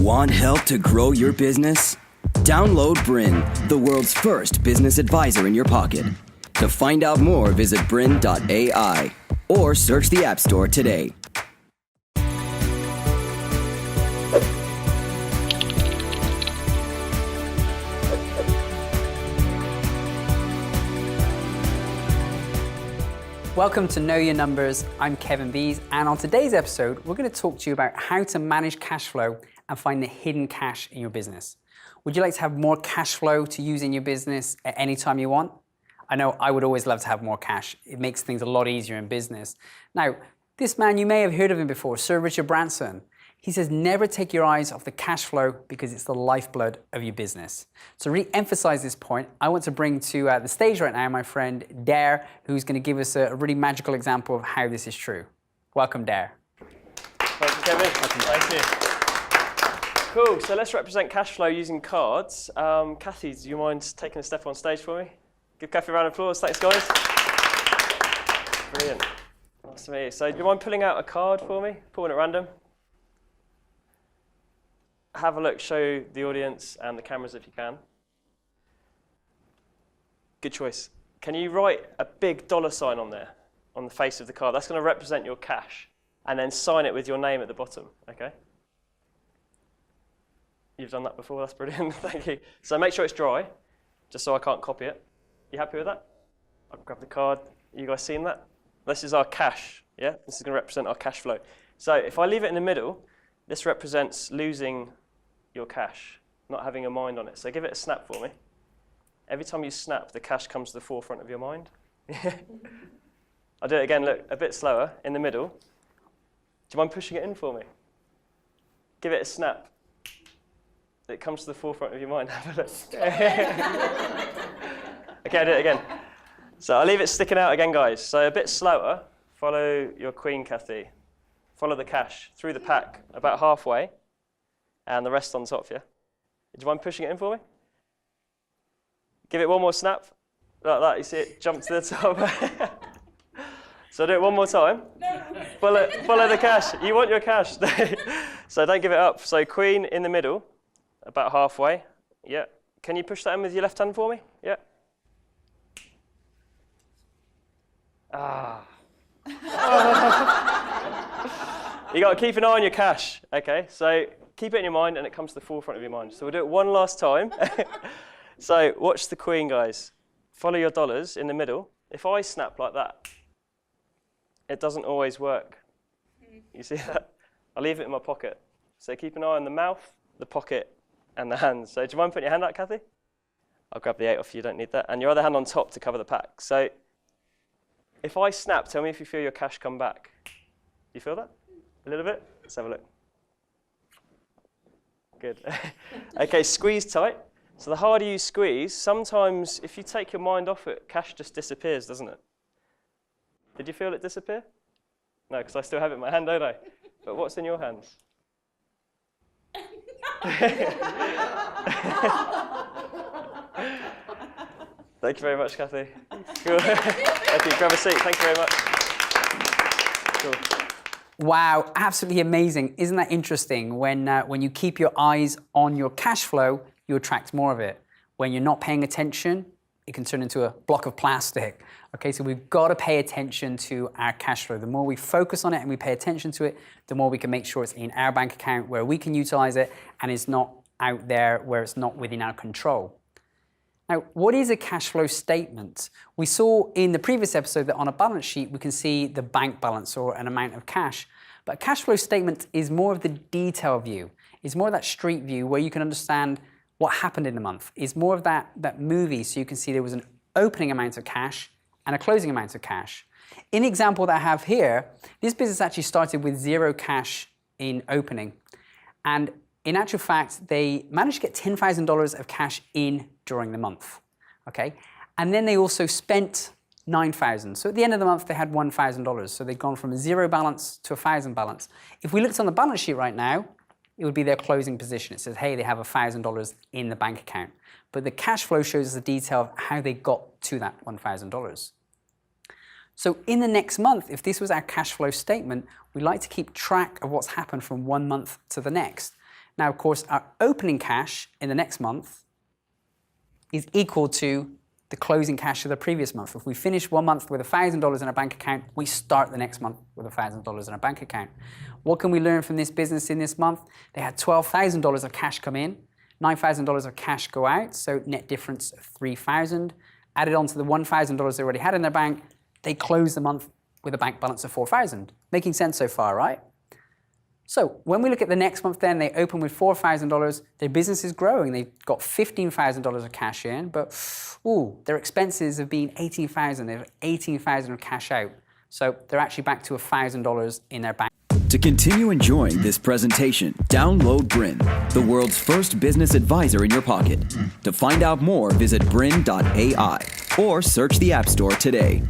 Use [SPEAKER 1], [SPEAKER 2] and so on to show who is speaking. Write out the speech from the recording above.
[SPEAKER 1] Want help to grow your business? Download BRiN, the world's first business advisor in your pocket. To find out more, visit BRiN.ai or search the App Store today.
[SPEAKER 2] Welcome to Know Your Numbers. I'm Kevin Bees, and on today's episode, we're going to talk to you about how to manage cash flow and find the hidden cash in your business. Would you like to have more cash flow to use in your business at any time you want? I know I would always love to have more cash. It makes things a lot easier in business. Now, this man, you may have heard of him before, Sir Richard Branson. He says, never take your eyes off the cash flow because it's the lifeblood of your business. To re-emphasize this point, I want to bring to the stage right now my friend Dare, who's going to give us a really magical example of how this is true. Welcome, Dare.
[SPEAKER 3] Thank you, Kevin. Thank you. Cool, so let's represent cash flow using cards. Kathy, do you mind taking a step on stage for me? Give Kathy a round of applause. Thanks, guys. Brilliant. Nice to meet you. So do you mind pulling out a card for me? Pulling at random. Have a look, show the audience and the cameras if you can. Good choice. Can you write a big $sign on there, on the face of the card? That's going to represent your cash. And then sign it with your name at the bottom, okay? You've done that before, that's brilliant, thank you. So make sure it's dry, just so I can't copy it. You happy with that? I'll grab the card. You guys seen that? This is our cash, yeah? This is going to represent our cash flow. So if I leave it in the middle, this represents losing your cash, not having a mind on it. So give it a snap for me. Every time you snap, the cash comes to the forefront of your mind. I'll do it again, look, a bit slower, in the middle. Do you mind pushing it in for me? Give it a snap. It comes to the forefront of your mind. Have a look. Okay, I'll do it again. So I'll leave it sticking out again, guys. So a bit slower. Follow your queen, Kathy. Follow the cash through the pack, about halfway, and the rest on top, yeah? Do you mind pushing it in for me? Give it one more snap. Like that, you see it jump to the top. So do it one more time. Follow the cash. You want your cash. So don't give it up. So queen in the middle, about halfway. Yeah. Can you push that in with your left hand for me? Yeah. Ah. You got to keep an eye on your cash, okay? So keep it in your mind and it comes to the forefront of your mind. So we'll do it one last time. So watch the queen, guys. Follow your dollars in the middle. If I snap like that, it doesn't always work. You see that? I'll leave it in my pocket. So keep an eye on the mouth, the pocket, and the hands. So do you mind putting your hand out, Kathy? I'll grab the 8 off you, don't need that. And your other hand on top to cover the pack. So if I snap, tell me if you feel your cash come back. You feel that? A little bit? Let's have a look. Good. Okay, squeeze tight. So the harder you squeeze, sometimes if you take your mind off it, cash just disappears, doesn't it? Did you feel it disappear? No, because I still have it in my hand, don't I? But what's in your hands? Thank you very much, Kathy. Cool. Thank you. Grab a seat. Thank you very much. Cool.
[SPEAKER 2] Wow, absolutely amazing. Isn't that interesting? When you keep your eyes on your cash flow, you attract more of it. When you're not paying attention, it can turn into a block of plastic. Okay, so we've got to pay attention to our cash flow. The more we focus on it and we pay attention to it, the more we can make sure it's in our bank account where we can utilize it and it's not out there where it's not within our control. Now, what is a cash flow statement? We saw in the previous episode that on a balance sheet, we can see the bank balance or an amount of cash. But a cash flow statement is more of the detail view. It's more of that street view where you can understand what happened in the month. It's more of that movie, so you can see there was an opening amount of cash and a closing amount of cash. In the example that I have here, this business actually started with 0 cash in opening. And in actual fact, they managed to get $10,000 of cash in during the month, okay? And then they also spent $9,000. So at the end of the month, they had $1,000. So they'd gone from a 0 balance to a 1,000 balance. If we looked on the balance sheet right now, it would be their closing position. It says, hey, they have $1,000 in the bank account. But the cash flow shows us the detail of how they got to that $1,000. So in the next month, if this was our cash flow statement, we like to keep track of what's happened from one month to the next. Now, of course, our opening cash in the next month is equal to the closing cash of the previous month. If we finish one month with $1,000 in our bank account, we start the next month with $1,000 in our bank account. What can we learn from this business in this month? They had $12,000 of cash come in, $9,000 of cash go out, so net difference of $3,000. Added on to the $1,000 they already had in their bank, they closed the month with a bank balance of $4,000. Making sense so far, right? So when we look at the next month then, they open with $4,000, their business is growing. They've got $15,000 of cash in, but their expenses have been $18,000. They have $18,000 of cash out. So they're actually back to $1,000 in their bank.
[SPEAKER 1] To continue enjoying this presentation, download BRiN, the world's first business advisor in your pocket. To find out more, visit BRiN.ai or search the App Store today.